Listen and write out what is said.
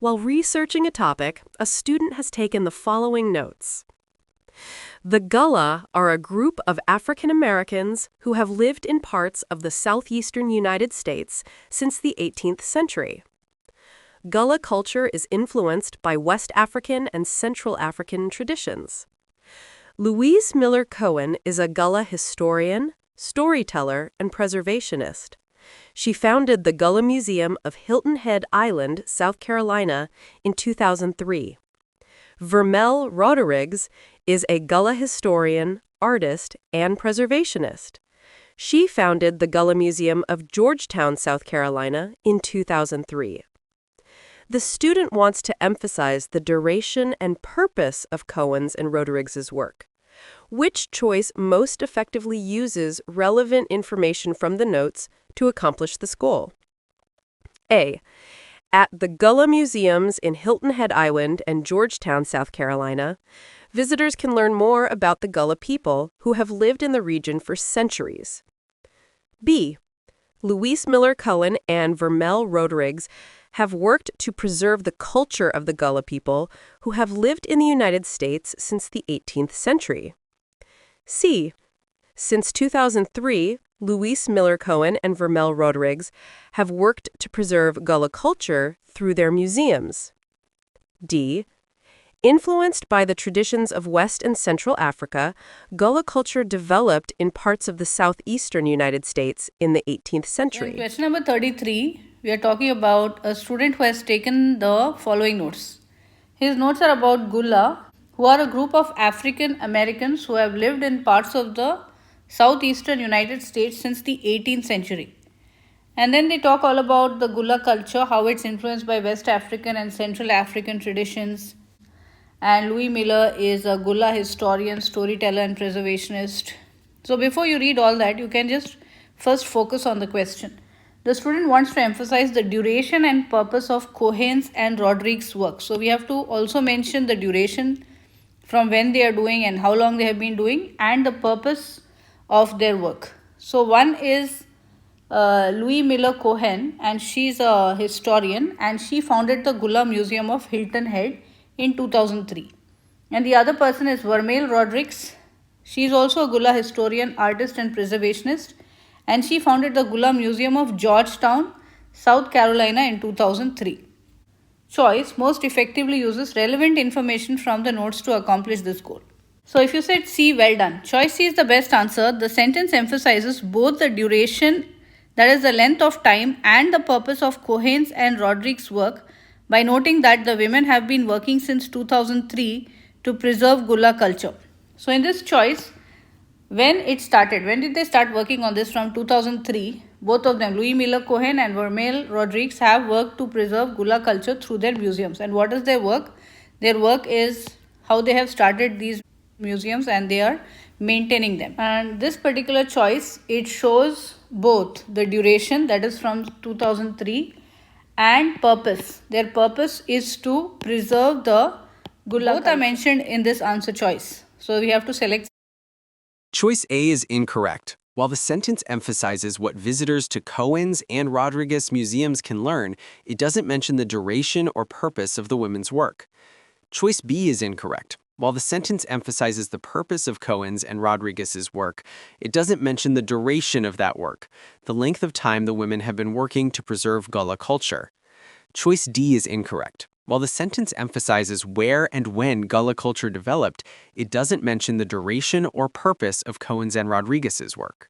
While researching a topic, a student has taken the following notes. The Gullah are a group of African Americans who have lived in parts of the southeastern United States since the 18th century. Gullah culture is influenced by West African and Central African traditions. Louise Miller Cohen is a Gullah historian, storyteller, and preservationist. She founded the Gullah Museum of Hilton Head Island, South Carolina, in 2003. Vermelle Rodrigues is a Gullah historian, artist, and preservationist. She founded the Gullah Museum of Georgetown, South Carolina, in 2003. The student wants to emphasize the duration and purpose of Cohen's and Rodrigues' work. Which choice most effectively uses relevant information from the notes to accomplish this goal? A. At the Gullah Museums in Hilton Head Island and Georgetown, South Carolina, visitors can learn more about the Gullah people who have lived in the region for centuries. B. Louise Miller Cohen and Vermelle Rodrigues have worked to preserve the culture of the Gullah people who have lived in the United States since the 18th century. C. Since 2003, Louise Miller Cohen and Vermelle Rodrigues have worked to preserve Gullah culture through their museums. D. Influenced by the traditions of West and Central Africa, Gullah culture developed in parts of the southeastern United States in the 18th century. In question number 33, we are talking about a student who has taken the following notes. His notes are about Gullah, who are a group of African Americans who have lived in parts of the southeastern United States since the 18th century. And then they talk all about the Gullah culture, how it's influenced by West African and Central African traditions. And Louis Miller is a Gullah historian, storyteller, and preservationist. So before you read all that, you can just first focus on the question. The student wants to emphasize the duration and purpose of Cohen's and Rodrigues' work. So we have to also mention the duration from when they are doing and how long they have been doing and the purpose of their work. So one is Louise Miller Cohen, and she's a historian, and she founded the Gullah Museum of Hilton Head in 2003. And the other person is Vermelle Rodrigues. She is also a Gullah historian, artist, and preservationist, and she founded the Gullah Museum of Georgetown, South Carolina in 2003. Choice most effectively uses relevant information from the notes to accomplish this goal. So if you said C, well done. Choice C is the best answer. The sentence emphasizes both the duration, that is the length of time, and the purpose of Cohen's and Rodrigues' work by noting that the women have been working since 2003 to preserve Gullah culture. So in this choice, when it started, when did they start working on this? From 2003. Both of them, Louise Miller Cohen and Vermelle Rodrigues, have worked to preserve Gullah culture through their museums. And what is their work? Their work is how they have started these museums and they are maintaining them. And this particular choice, it shows both the duration, that is from 2003, and purpose. Their purpose is to preserve the Gullah. Both are mentioned in this answer choice. So we have to select. Choice A is incorrect. While the sentence emphasizes what visitors to Cohen's and Rodrigues museums can learn, it doesn't mention the duration or purpose of the women's work. Choice B is incorrect. While the sentence emphasizes the purpose of Cohen's and Rodrigues' work, it doesn't mention the duration of that work, the length of time the women have been working to preserve Gullah culture. Choice D is incorrect. While the sentence emphasizes where and when Gullah culture developed, it doesn't mention the duration or purpose of Cohen's and Rodrigues' work.